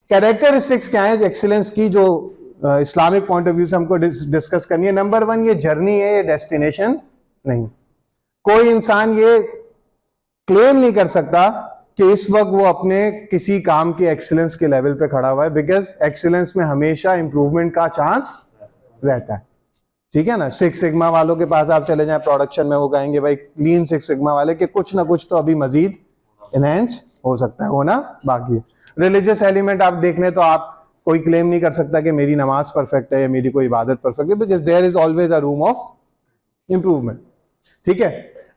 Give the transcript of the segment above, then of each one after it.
Characteristics क्या है excellence की जो इस्लामिक पॉइंट ऑफ व्यू से हमको डिस्कस करनी है? नंबर 1, ये जर्नी है, ये डेस्टिनेशन नहीं। कोई इंसान ये क्लेम नहीं कर सकता कि इस वक्त वो अपने किसी काम के एक्सीलेंस के लेवल पे खड़ा हुआ है, बिकॉज एक्सीलेंस में हमेशा इंप्रूवमेंट का चांस रहता है, ठीक है ना। 6 सिग्मा वालों के पास आप चले जाएं प्रोडक्शन में, वो कहेंगे भाई लीन 6 सिग्मा वाले के कुछ ना कुछ तो अभी मजीद एनहेंस हो सकता है, होना बाकी है। रिलीजियस एलिमेंट आप देख लें तो आप कोई क्लेम नहीं कर सकता कि मेरी नमाज परफेक्ट है या मेरी कोई इबादत परफेक्ट है, because there is always a room of improvement, ठीक है।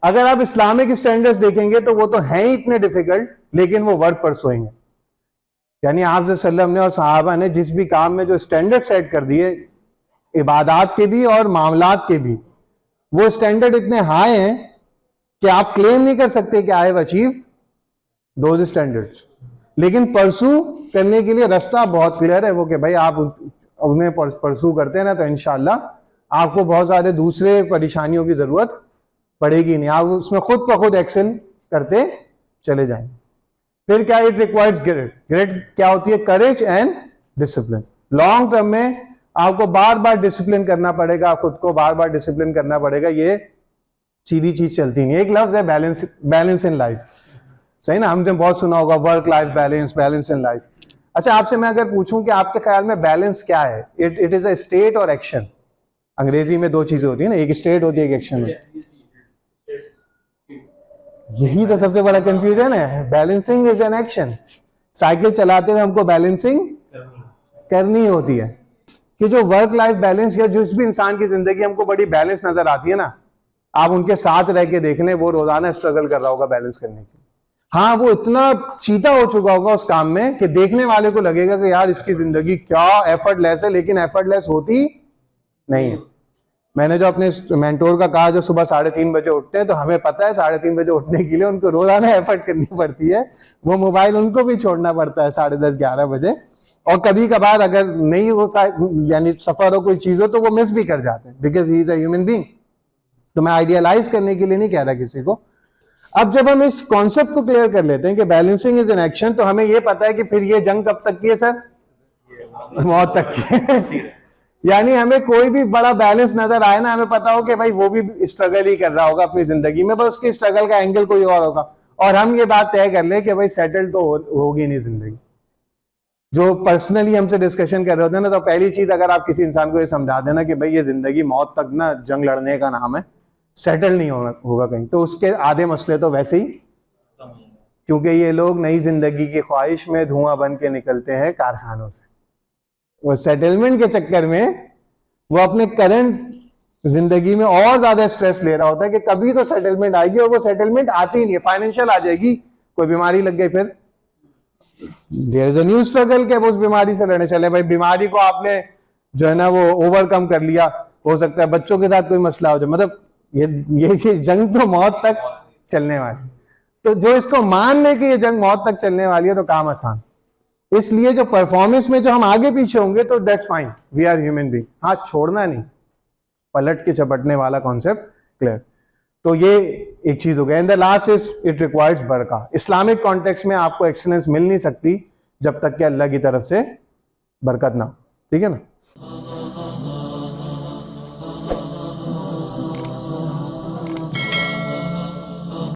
अगर आप इस्लामिक स्टैंडर्ड्स देखेंगे तो वो तो हैं ही इतने डिफिकल्ट, लेकिन वो वर्क परसुइंग है। यानी आप सल्लल्लाहु ने और सहाबा ने जिस भी काम में जो स्टैंडर्ड सेट कर दिए, इबादत के भी और मामलात के भी, वो स्टैंडर्ड इतने हाई हैं कि आप क्लेम नहीं कर सकते कि I have achieve those standards. लेकिन परसू करने के लिए रास्ता बहुत क्लियर है, वो कि भाई आप उन्हें परसू करते हैं ना तो इंशाल्लाह आपको बहुत सारे दूसरे परेशानियों की जरूरत पड़ेगी नहीं, आप उसमें खुद ब खुद एक्सेल करते चले जाएंगे। फिर क्या, इट रिक्वायर्स ग्रेड। ग्रेड क्या होती है? Courage and discipline. Long term में आपको बार बार डिसिप्लिन करना पड़ेगा, खुद को बार बार डिसिप्लिन करना पड़ेगा, ये सीधी चीज चलती नहीं। एक लफ्ज है बैलेंस, बैलेंस इन लाइफ, सही ना, हमने बहुत सुना होगा work life balance, balance in life. अच्छा, आपसे मैं अगर पूछूं कि आपके ख्याल में बैलेंस क्या है? इट इज अ स्टेट और एक्शन। अंग्रेजी में 2 चीजें होती है ना, एक स्टेट होती है, एक एक्शन होती है। यही तो सबसे बड़ा कंफ्यूजन है। Balancing is an action. Cycle चलाते हुए हमको बैलेंसिंग करनी होती है कि जो वर्क लाइफ बैलेंस या जिस भी इंसान की जिंदगी हमको बड़ी बैलेंस नजर आती है ना, आप उनके साथ रह के देख लें, वो रोजाना स्ट्रगल कर रहा होगा बैलेंस करने के लिए। हाँ, वो इतना चीता हो चुका होगा उस काम में कि देखने वाले को लगेगा कि यार इसकी जिंदगी क्या एफर्टलेस है, लेकिन एफर्टलेस होती नहीं है। मैंने जो अपने मेंटोर का कहा, जो सुबह 3:30 बजे उठते हैं, तो हमें पता है 3:30 बजे उठने के लिए उनको रोजाना एफर्ट करनी पड़ती है। वो मोबाइल उनको भी छोड़ना पड़ता है 10:30 11 बजे, और कभी कभार अगर नहीं होता, यानी सफर हो, कोई चीज हो, तो वो मिस भी कर जाते हैं, because he is a human being. तो मैं आइडियलाइज करने के लिए नहीं कह रहा किसी को। अब जब हम इस कॉन्सेप्ट को क्लियर कर लेते हैं कि बैलेंसिंग इज एन एक्शन, तो हमें ये पता है कि फिर ये जंग कब तक की है सर? मौत तक की। यानी हमें कोई भी बड़ा बैलेंस नजर आए ना, हमें पता हो कि भाई वो भी स्ट्रगल ही कर रहा होगा अपनी जिंदगी में, बस उसकी स्ट्रगल का एंगल कोई और होगा, और हम ये बात तय कर ले कि भाई सेटल तो होगी नहीं जिंदगी। जो पर्सनली हमसे डिस्कशन कर रहे होते हैं ना, तो पहली चीज अगर आप किसी इंसान को ये समझा देना कि भाई ये जिंदगी मौत तक ना जंग लड़ने का नाम है, सेटल नहीं होगा कहीं, तो उसके आधे मसले तो वैसे ही, क्योंकि ये लोग नई जिंदगी की ख्वाहिश में धुआं बन के निकलते हैं कारखानों से। वो सेटलमेंट के चक्कर में वो अपने करंट जिंदगी में और ज्यादा स्ट्रेस ले रहा होता है कि कभी तो सेटलमेंट आएगी, और वो सेटलमेंट आती नहीं है। फाइनेंशियल आ जाएगी, कोई बीमारी लग गई, फिर there is a new struggle के उस बीमारी से लड़ने चले। भाई बीमारी को आपने जो है ना वो ओवरकम कर लिया, हो सकता है बच्चों के साथ कोई मसला हो जाए, मतलब ये जंग तो मौत तक चलने वाली। तो जो इसको मान ले कि ये जंग मौत तक चलने वाली है, तो काम आसान। इसलिए जो परफॉर्मेंस में जो हम आगे पीछे होंगे तो that's fine, we are human being. हाँ, छोड़ना नहीं, पलट के चपटने वाला कॉन्सेप्ट क्लियर। तो ये एक चीज हो गया। And the last is it requires बरका। इस्लामिक कॉन्टेक्स्ट में आपको एक्सीलेंस मिल नहीं सकती जब तक कि अल्लाह की तरफ से बरकत ना हो, ठीक है ना।